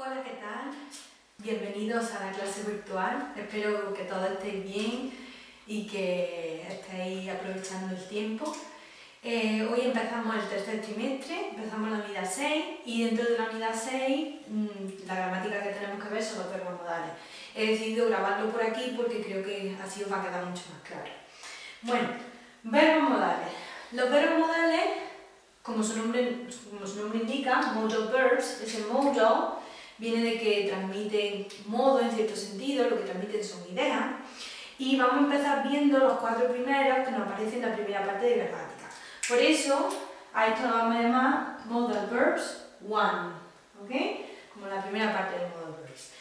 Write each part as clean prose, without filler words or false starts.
Hola, ¿qué tal? Bienvenidos a la clase virtual. Espero que todos estéis bien y que estéis aprovechando el tiempo. Hoy empezamos el tercer trimestre, empezamos la unidad 6 y dentro de la unidad 6 la gramática que tenemos que ver son los verbos modales. He decidido grabarlo por aquí porque creo que así os va a quedar mucho más claro. Bueno, verbos modales. Los verbos modales, como su nombre indica, modal verbs, ese modal viene de que transmiten modo en cierto sentido, lo que transmiten son ideas. Y vamos a empezar viendo los 4 primeros que nos aparecen en la primera parte de gramática. Por eso, a esto lo vamos a llamar modal verbs 1, ¿ok? Como la primera parte de modal verbs.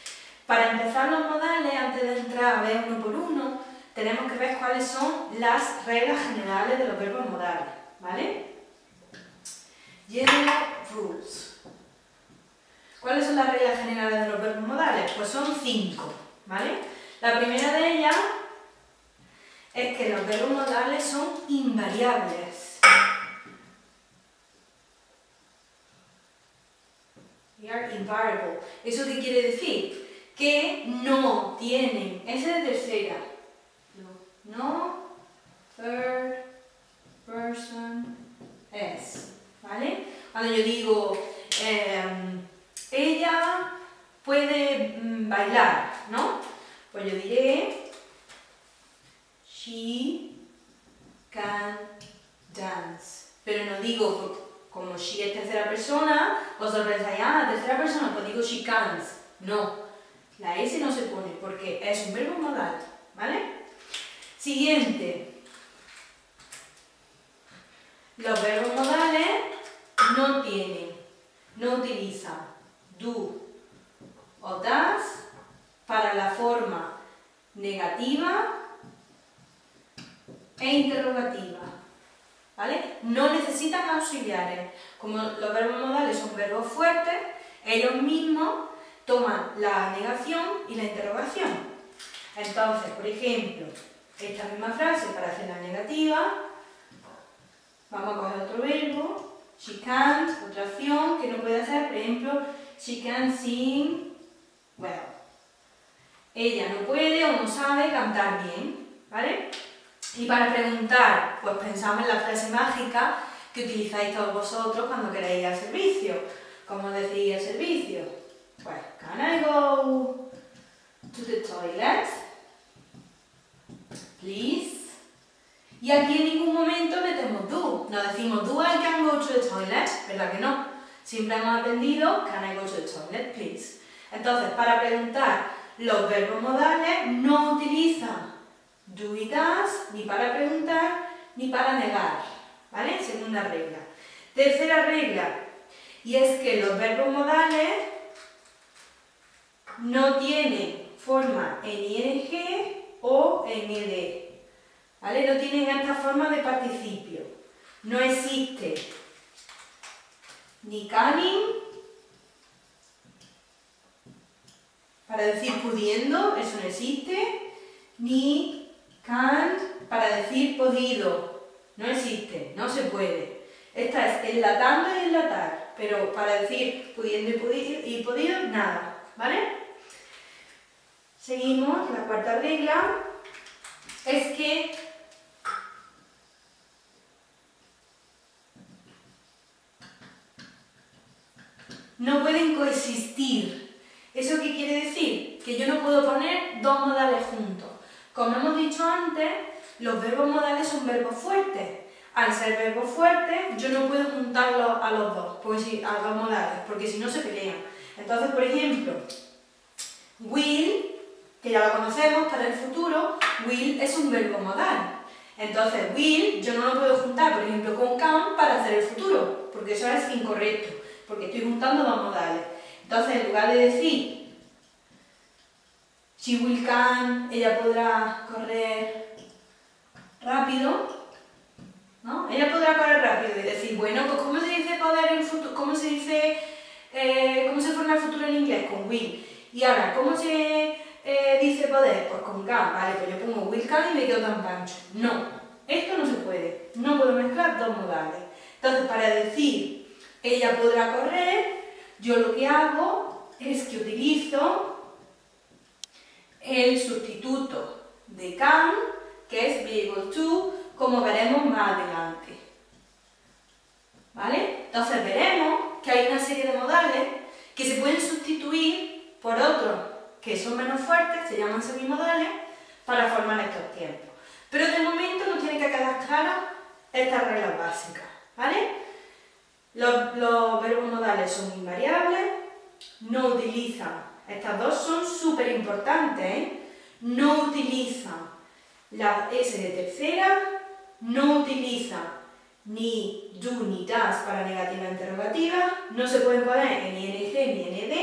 Para empezar los modales, antes de entrar a ver uno por uno, tenemos que ver cuáles son las reglas generales de los verbos modales, ¿vale? General rules. ¿Cuáles son las reglas generales de los verbos modales? Pues son 5, ¿vale? La primera de ellas es que los verbos modales son invariables. They are invariable. ¿Eso qué quiere decir? Que no tienen, ese de tercera, no, third person s, ¿vale? Cuando yo digo ella puede bailar, ¿no? Pues yo diré she can dance. Pero no digo, como she es tercera persona, vosotros pensáis, tercera persona, pues digo she can't. No, la S no se pone porque es un verbo modal, ¿vale? Siguiente. Los verbos modales no utilizan do o does para la forma negativa e interrogativa, ¿vale? No necesitan auxiliares. Como los verbos modales son verbos fuertes, ellos mismos toman la negación y la interrogación. Entonces, por ejemplo, esta misma frase para hacer la negativa, vamos a coger otro verbo, she can't, otra acción que no puede hacer, por ejemplo, she can't sing well. Ella no puede o no sabe cantar bien, ¿vale? Y para preguntar, pues pensamos en la frase mágica que utilizáis todos vosotros cuando queréis ir al servicio. ¿Cómo decís al servicio? Pues, can I go to the toilet? Please. Y aquí en ningún momento metemos do. No decimos do I can go to the toilet, ¿verdad que no? Siempre hemos aprendido can I go to the toilet, please. Entonces, para preguntar, los verbos modales no utilizan do y does ni para preguntar ni para negar, ¿vale? Segunda regla. Tercera regla, y es que los verbos modales no tienen forma en ing o en ed. ¿Vale? No tienen esta forma de participio. No existe ni canning para decir pudiendo, eso no existe, ni can't para decir podido, no existe, no se puede. Esta es enlatando y enlatar, pero para decir pudiendo y podido, nada, ¿vale? Seguimos, la cuarta regla es que no pueden coexistir. ¿Eso qué quiere decir? Que yo no puedo poner dos modales juntos. Como hemos dicho antes, los verbos modales son verbos fuertes. Al ser verbos fuertes, yo no puedo juntarlos a los dos, a los modales, porque si no se pelean. Entonces, por ejemplo, will, que ya lo conocemos para el futuro, will es un verbo modal. Entonces, will yo no lo puedo juntar, por ejemplo, con can para hacer el futuro, porque eso es incorrecto, porque estoy juntando dos modales. Entonces, en lugar de decir she will can, ella podrá correr rápido, ¿no? Ella podrá correr rápido y decir, bueno, pues ¿cómo se dice poder en futuro? ¿Cómo se forma el futuro en inglés? Con will. Y ahora, ¿cómo se dice poder? Pues con can, vale, pues yo pongo will can y me quedo tan pancho. No, esto no se puede, no puedo mezclar dos modales. Entonces, para decir ella podrá correr, yo lo que hago es que utilizo el sustituto de can, que es be able to, como veremos más adelante. ¿Vale? Entonces veremos que hay una serie de modales que se pueden sustituir por otros que son menos fuertes, se llaman semimodales, para formar estos tiempos. Pero de momento nos tienen que quedar claras estas reglas básicas. ¿Vale? Los verbos modales son invariables, no utilizan, estas dos son súper importantes, ¿eh? No utilizan la S de tercera, no utilizan ni do ni does para negativa interrogativa, no se pueden poner en ing ni nd,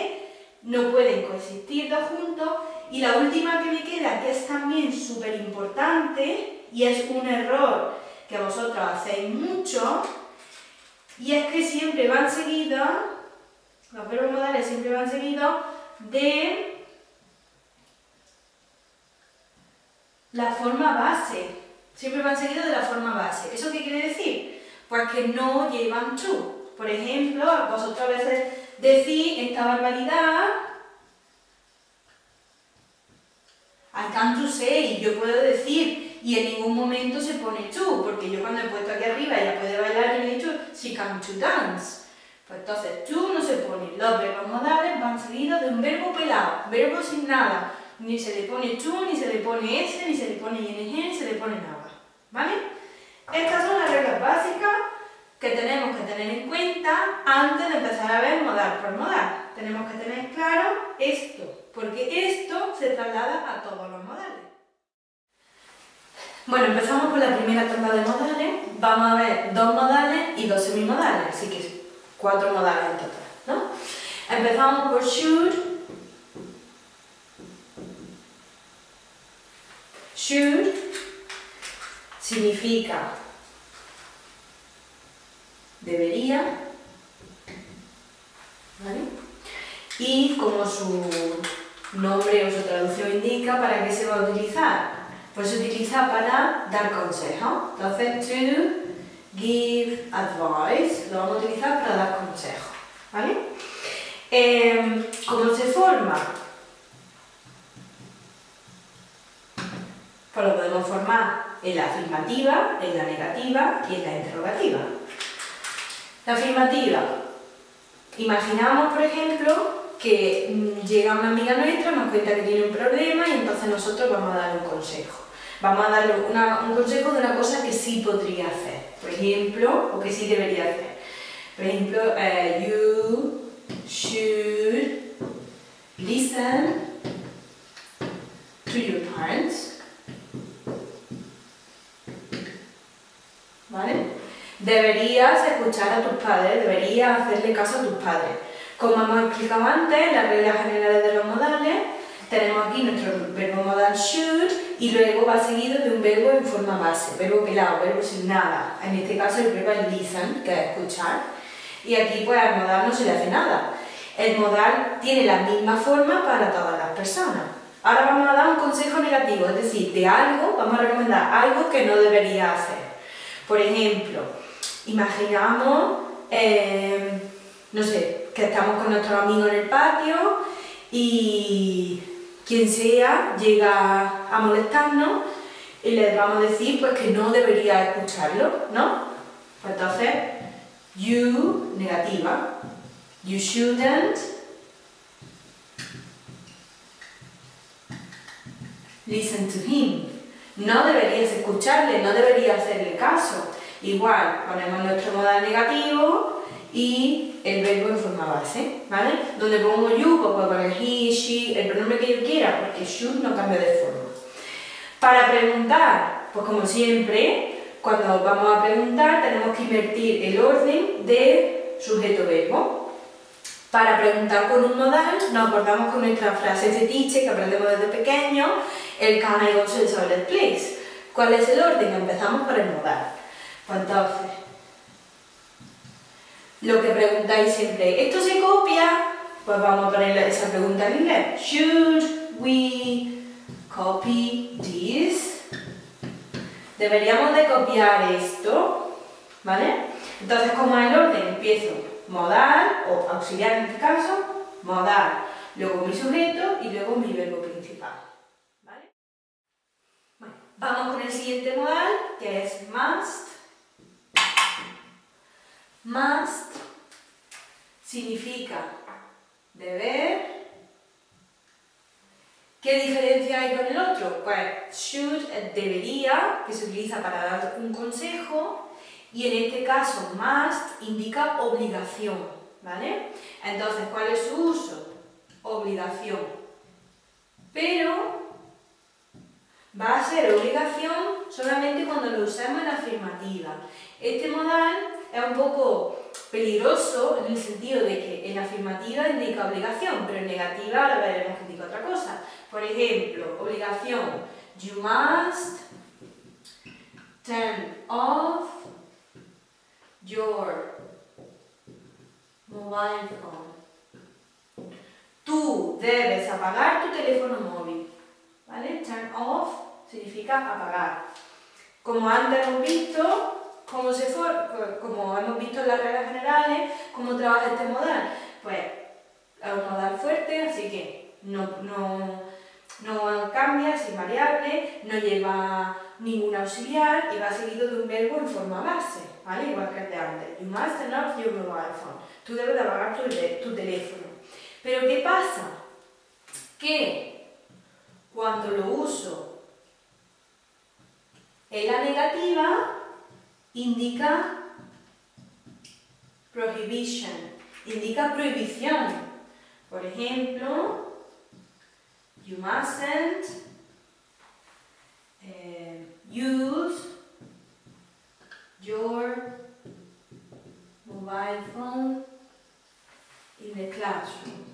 no pueden coexistir dos juntos, y la última que me queda, que es también súper importante, y es un error que vosotros hacéis mucho, y es que siempre van seguidos, los verbos modales siempre van seguidos de la forma base. Siempre van seguidos de la forma base. ¿Eso qué quiere decir? Pues que no llevan to. Por ejemplo, vosotros a veces decís esta barbaridad, I can't to say, yo puedo decir, y en ningún momento se pone to, porque yo cuando he puesto aquí arriba ella puede bailar y le he dicho she can to dance. Pues entonces to no se pone. Los verbos modales van seguidos de un verbo pelado, verbo sin nada. Ni se le pone to, ni se le pone s, ni se le pone ing, ni se le pone nada. ¿Vale? Estas son las reglas básicas que tenemos que tener en cuenta antes de empezar a ver modal por modal. Tenemos que tener claro esto, porque esto se traslada a todos los modales. Bueno, empezamos con la primera tabla de modales. Vamos a ver 2 modales y 2 semimodales, así que 4 modales en total, ¿no? Empezamos por should. Should significa debería, ¿vale? Y como su nombre o su traducción indica, ¿para qué se va a utilizar? Pues se utiliza para dar consejo. Entonces, to give advice, lo vamos a utilizar para dar consejo, ¿vale? ¿Cómo se forma? Pues lo podemos formar en la afirmativa, en la negativa y en la interrogativa. La afirmativa. Imaginamos, por ejemplo, que llega una amiga nuestra, nos cuenta que tiene un problema y entonces nosotros vamos a darle un consejo. Vamos a darle un consejo de una cosa que sí podría hacer, por ejemplo, o que sí debería hacer. Por ejemplo, you should listen to your parents. ¿Vale? Deberías escuchar a tus padres, deberías hacerle caso a tus padres. Como hemos explicado antes, las reglas generales de los modales, tenemos aquí nuestro verbo modal should y luego va seguido de un verbo en forma base, verbo pelado, verbo sin nada. En este caso el verbo es listen, que es escuchar, y aquí pues al modal no se le hace nada. El modal tiene la misma forma para todas las personas. Ahora vamos a dar un consejo negativo, es decir, de algo, vamos a recomendar algo que no debería hacer. Por ejemplo, imaginamos, no sé, que estamos con nuestros amigos en el patio y quien sea llega a molestarnos y les vamos a decir pues que no debería escucharlo, ¿no? Pues entonces, you, negativa, you shouldn't listen to him. No deberías escucharle, no deberías hacerle caso. Igual, ponemos nuestro modal negativo y el verbo en forma base, ¿vale? Donde pongo you, pues puedo poner he, she, el pronombre que yo quiera, porque should no cambia de forma. Para preguntar, pues como siempre, cuando vamos a preguntar tenemos que invertir el orden de sujeto-verbo. Para preguntar con un modal, nos acordamos con nuestra frase fetiche que aprendemos desde pequeños, el can, I, go, shall, shall, please. ¿Cuál es el orden? Empezamos por el modal. Pues entonces, lo que preguntáis siempre, ¿esto se copia? Pues vamos a poner esa pregunta en inglés. Should we copy this? Deberíamos de copiar esto, ¿vale? Entonces, como es el orden, empiezo modal, o auxiliar en este caso, modal, luego mi sujeto y luego mi verbo principal. ¿Vale? Bueno, vamos con el siguiente modal, que es must. Must significa deber. ¿Qué diferencia hay con el otro? Pues should, debería, que se utiliza para dar un consejo, y en este caso must indica obligación, ¿vale? Entonces, ¿cuál es su uso? Obligación. Pero va a ser obligación solamente cuando lo usemos en afirmativa. Este modal es un poco peligroso en el sentido de que en afirmativa indica obligación, pero en negativa ahora veremos que indica otra cosa. Por ejemplo, obligación, you must turn off your mobile phone. Tú debes apagar tu teléfono móvil. ¿Vale? Turn off significa apagar. Como antes hemos visto, como hemos visto en las reglas generales, ¿cómo trabaja este modal? Pues es un modal fuerte, así que no cambia, es invariable, no lleva ningún auxiliar y va seguido de un verbo en forma base, ¿vale? Igual que el de antes. You must turn off your mobile phone. Tú debes de apagar tu teléfono. Pero ¿qué pasa? Que cuando lo uso en la negativa, indica prohibition, indica prohibición. Por ejemplo, you mustn't use your mobile phone in the classroom.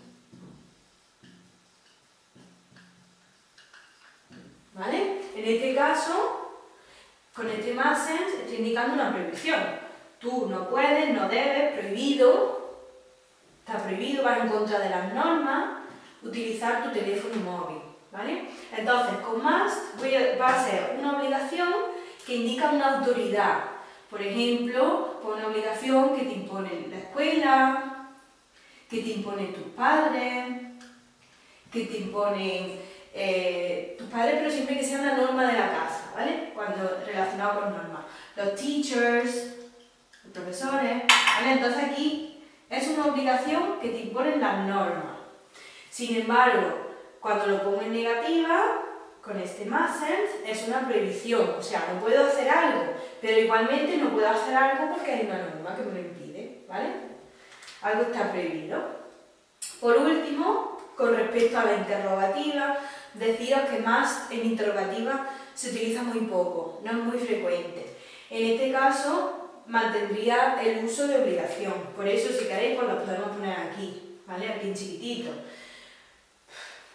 ¿Vale? En este caso, con este mustn't estoy indicando una prohibición. Tú no puedes, no debes, prohibido, está prohibido, va en contra de las normas, utilizar tu teléfono móvil, ¿vale? Entonces, con must va a ser una obligación que indica una autoridad. Por ejemplo, una obligación que te impone la escuela, que te imponen tus padres, que te imponen tus padres, pero siempre que sea una norma de la casa, ¿vale? Cuando relacionado con normas. Los teachers, los profesores, ¿vale? Entonces aquí es una obligación que te imponen las normas. Sin embargo, cuando lo pongo en negativa, con este mustn't, es una prohibición. O sea, no puedo hacer algo, pero igualmente no puedo hacer algo porque hay una norma que me lo impide, ¿vale? Algo está prohibido. Por último, con respecto a la interrogativa, deciros que must en interrogativa se utiliza muy poco, no es muy frecuente. En este caso, mantendría el uso de obligación. Por eso, si queréis, pues lo podemos poner aquí, ¿vale? Aquí en chiquitito.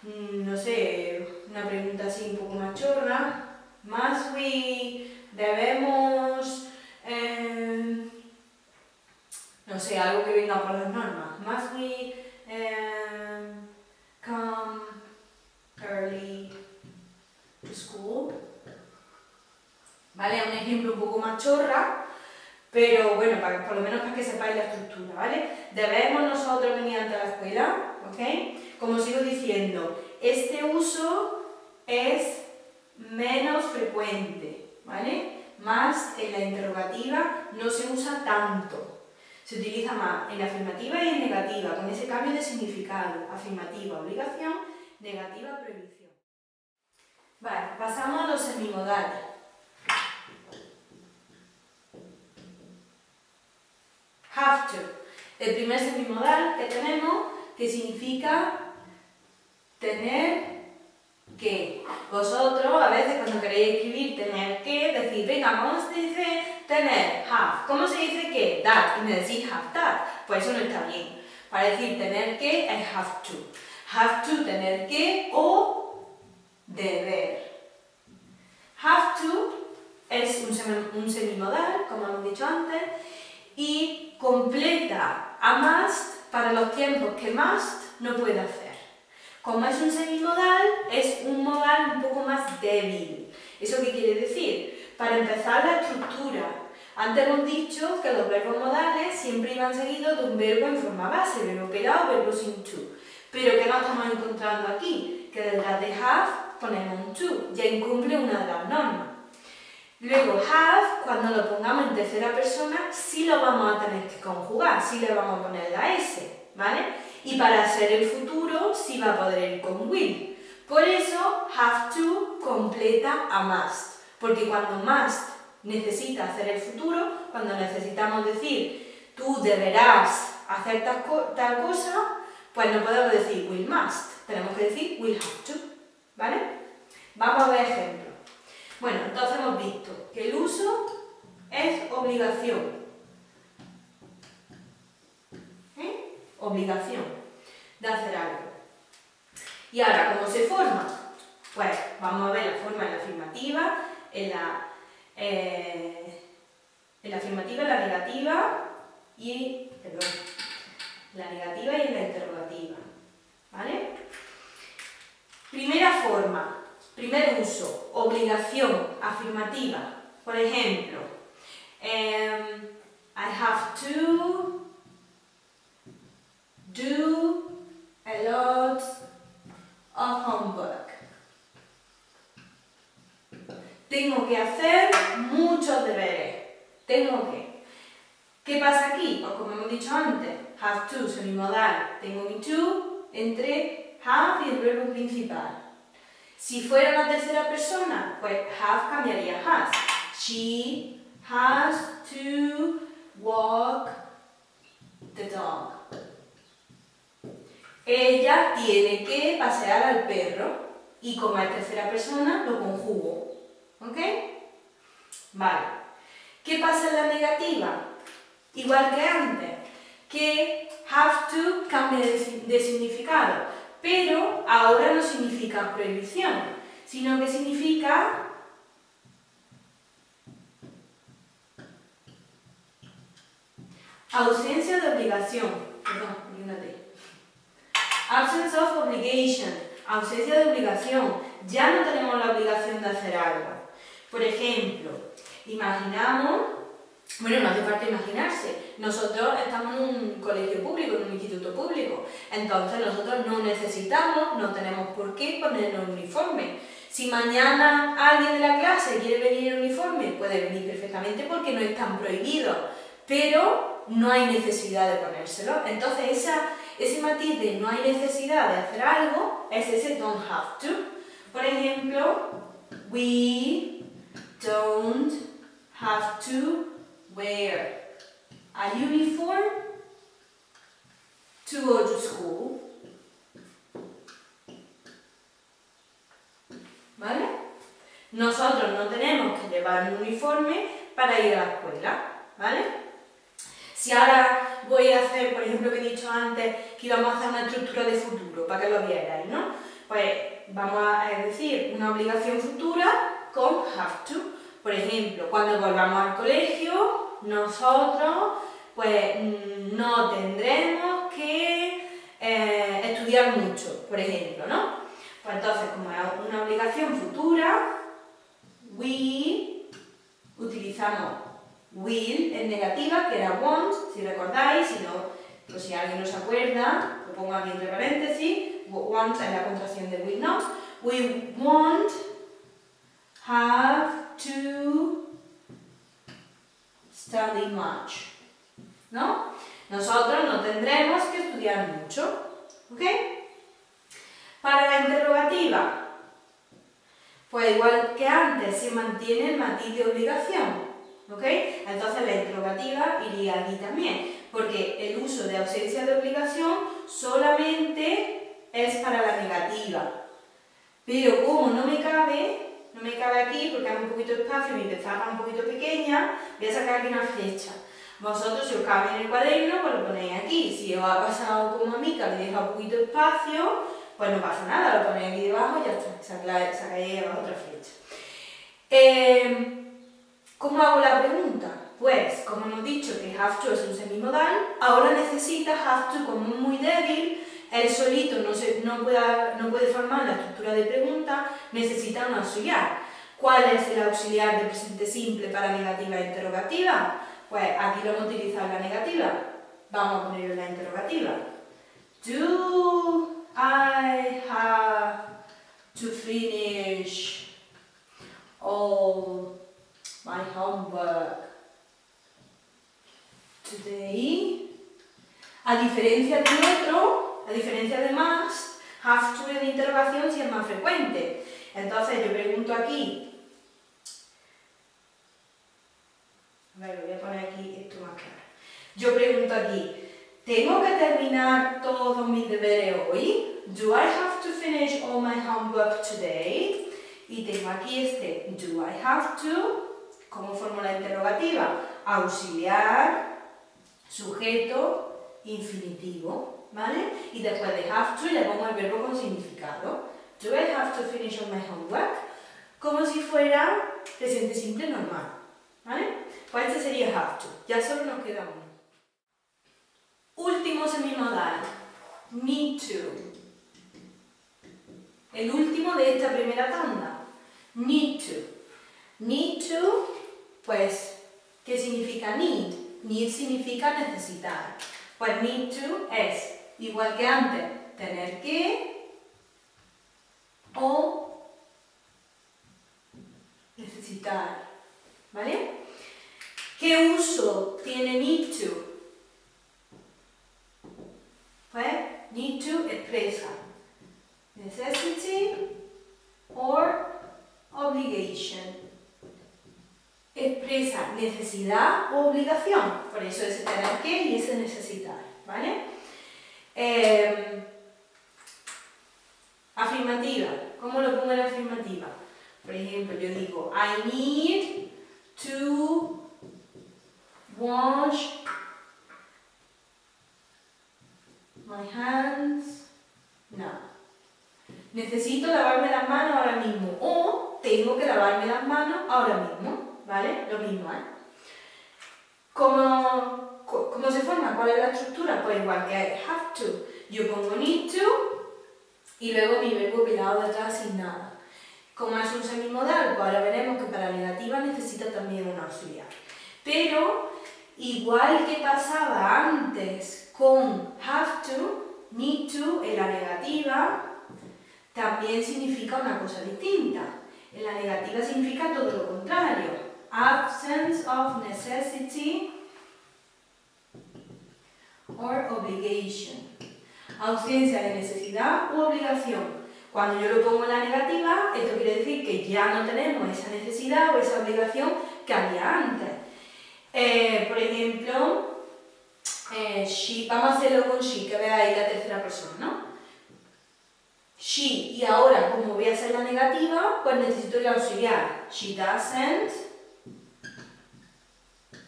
No sé, una pregunta así un poco más chorra. Must we, debemos, no sé, algo que venga por las normas. Must we come early to school? ¿Vale? Un ejemplo un poco más chorra, pero bueno, por lo menos para que sepáis la estructura, ¿vale? Debemos nosotros venir ante la escuela, ¿ok? Como sigo diciendo, este uso es menos frecuente, ¿vale? Más en la interrogativa no se usa tanto. Se utiliza más en afirmativa y en negativa, con ese cambio de significado. Afirmativa, obligación, negativa, prohibición. Vale, pasamos a los semimodales. Have to. El primer semimodal que tenemos, que significa tener que. Vosotros, a veces cuando queréis escribir tener que, decís, venga, ¿cómo se dice tener? Have. ¿Cómo se dice que? That. Y me decís have that. Pues eso no está bien. Para decir tener que es have to. Have to, tener que o deber. Have to es un semimodal, como hemos dicho antes, y completa a must para los tiempos que must no puede hacer. Como es un semimodal, es un modal un poco más débil. ¿Eso qué quiere decir? Para empezar, la estructura. Antes hemos dicho que los verbos modales siempre iban seguidos de un verbo en forma base, verbo quedado, verbo sin to. Pero ¿qué nos estamos encontrando aquí? Que detrás de have ponemos un to, ya incumple una de las normas. Luego have, cuando lo pongamos en tercera persona, sí lo vamos a tener que conjugar, sí le vamos a poner la S, ¿vale? Y para hacer el futuro sí va a poder ir con will. Por eso have to completa a must, porque cuando must necesita hacer el futuro, cuando necesitamos decir tú deberás hacer tal cosa, pues no podemos decir will must, tenemos que decir will have to, ¿vale? Vamos a ver ejemplos. Bueno, entonces hemos visto que el uso es obligación. Obligación de hacer algo. Y ahora, ¿cómo se forma? Pues vamos a ver la forma en la afirmativa, en la afirmativa, en la negativa y, la negativa y en la interrogativa. ¿Vale? Primera forma. Primer uso, obligación, afirmativa. Por ejemplo, I have to do a lot of homework. Tengo que hacer muchos deberes. Tengo que. ¿Qué pasa aquí? Pues como hemos dicho antes, have to, semimodal. Tengo mi to entre have y el verbo principal. Si fuera una tercera persona, pues have cambiaría has. She has to walk the dog. Ella tiene que pasear al perro y como es tercera persona lo conjugo. ¿Ok? Vale. ¿Qué pasa en la negativa? Igual que antes, que have to cambia de significado. Pero ahora no significa prohibición, sino que significa ausencia de obligación. Perdón, olvídate. Absence of obligation, ausencia de obligación. Ya no tenemos la obligación de hacer algo. Por ejemplo, imaginamos, bueno, no hace falta imaginarse, nosotros estamos en un colegio público, en un instituto público, entonces nosotros no necesitamos, no tenemos por qué ponernos uniforme. Si mañana alguien de la clase quiere venir en uniforme, puede venir perfectamente porque no es tan prohibido, pero no hay necesidad de ponérselo. Entonces ese matiz de no hay necesidad de hacer algo es ese don't have to. Por ejemplo, we don't have to wear a uniform to go to school. ¿Vale? Nosotros no tenemos que llevar un uniforme para ir a la escuela, ¿vale? Si ahora voy a hacer, por ejemplo, que he dicho antes que íbamos a hacer una estructura de futuro, para que lo vierais, ¿no? Pues vamos a decir una obligación futura con have to. Por ejemplo, cuando volvamos al colegio, nosotros pues no tendremos que estudiar mucho, por ejemplo, ¿no? Pues entonces, como es una obligación futura, we utilizamos will en negativa, que era won't, si recordáis, si no, pues si alguien no se acuerda, lo pongo aquí entre paréntesis, won't es la contracción de will not. We won't have to study much, ¿no? Nosotros no tendremos que estudiar mucho, ¿ok? Para la interrogativa, pues igual que antes, se mantiene el matiz de obligación, ¿ok? Entonces la interrogativa iría aquí también, porque el uso de ausencia de obligación solamente es para la negativa. Pero como no me cabe aquí porque hay un poquito de espacio y mi pizarra es un poquito pequeña, voy a sacar aquí una flecha. Vosotros, si os cabe en el cuaderno, pues lo ponéis aquí. Si os ha pasado como a mí, que habéis dejado un poquito de espacio, pues no pasa nada, lo ponéis aquí debajo y ya está, sacáis abajo otra flecha. ¿Cómo hago la pregunta? Pues, como hemos dicho que have to es un semimodal, ahora necesita have to como muy débil, él solito no puede formar la estructura de pregunta, necesita un auxiliar. ¿Cuál es el auxiliar de presente simple para negativa e interrogativa? Pues aquí lo hemos utilizado en la negativa, vamos a ponerlo en la interrogativa. Do today. A diferencia del otro, a diferencia de must, have to de interrogación sí es más frecuente. Entonces yo pregunto aquí, a ver, lo voy a poner aquí esto más claro. Yo pregunto aquí, ¿tengo que terminar todos mis deberes hoy? Do I have to finish all my homework today? Y tengo aquí este, do I have to, como fórmula interrogativa, auxiliar, sujeto, infinitivo, ¿vale? Y después de have to le pongo el verbo con significado. Do I have to finish all my homework? Como si fuera presente simple normal, ¿vale? Pues este sería have to. Ya solo nos queda uno. Último semimodal, need to. El último de esta primera tanda, need to. Need to, pues, ¿qué significa need? Need significa necesitar. Pues need to es, igual que antes, tener que o necesitar, ¿vale? ¿Qué uso tiene need to? Pues need to expresa necessity or obligation. Expresa necesidad o obligación, por eso ese tener que y ese necesitar, ¿vale? Afirmativa, ¿cómo lo pongo en afirmativa? Por ejemplo, yo digo, I need to wash my hands now. Necesito lavarme las manos ahora mismo o tengo que lavarme las manos ahora mismo, ¿vale? Lo mismo, ¿eh? ¿Cómo se forma? ¿Cuál es la estructura? Pues igual que have to. Yo pongo need to y luego mi verbo pelado detrás sin nada. Como es un semimodal, pues ahora veremos que para negativa necesita también un auxiliar. Pero, igual que pasaba antes con have to, need to en la negativa también significa una cosa distinta. En la negativa significa todo lo contrario. Absence of necessity or obligation. Ausencia de necesidad u obligación. Cuando yo lo pongo en la negativa, esto quiere decir que ya no tenemos esa necesidad o esa obligación que había antes. Por ejemplo, she, vamos a hacerlo con she, que veáis la tercera persona, ¿no? She, y ahora, como voy a hacer la negativa, pues necesito el auxiliar. She doesn't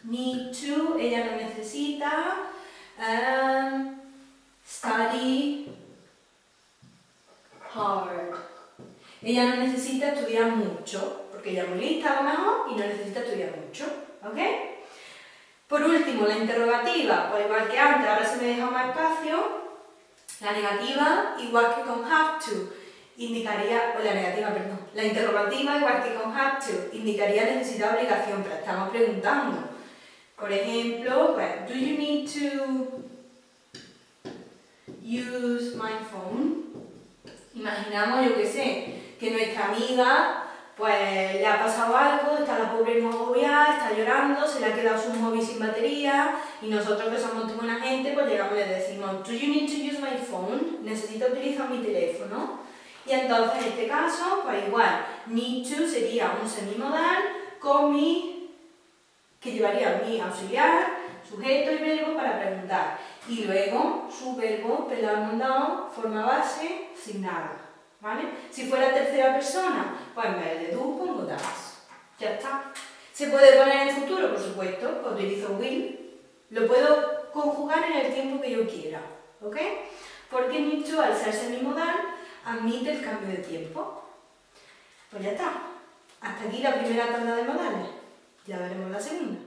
need to, ella no necesita study hard. Ella no necesita estudiar mucho, porque ella es muy lista a lo mejor y no necesita estudiar mucho, ¿ok? Por último, la interrogativa, pues igual que antes, ahora se me deja más espacio. La negativa, igual que con have to, indicaría, o la negativa, perdón, la interrogativa, igual que con have to, indicaría necesidad o obligación, pero estamos preguntando. Por ejemplo, pues, do you need to use my phone? Imaginamos, yo qué sé, que nuestra amiga, pues, le ha pasado algo, está la pobre agobiada, está llorando, se le ha quedado su móvil sin batería, y nosotros que somos buena gente, pues llegamos y le decimos, do you need to use my phone? Necesito utilizar mi teléfono. Y entonces, en este caso, pues igual, need to sería un semimodal con mi, que llevaría mi auxiliar, sujeto y verbo para preguntar. Y luego, su verbo, pelado mandado, forma base, sin nada, ¿vale? Si fuera tercera persona, pues en vez de do pongo does. Ya está. ¿Se puede poner en futuro? Por supuesto, utilizo will. Lo puedo conjugar en el tiempo que yo quiera, ¿ok? Porque need to, al ser semimodal, admite el cambio de tiempo. Pues ya está. Hasta aquí la primera tanda de modales. Ya veremos la segunda.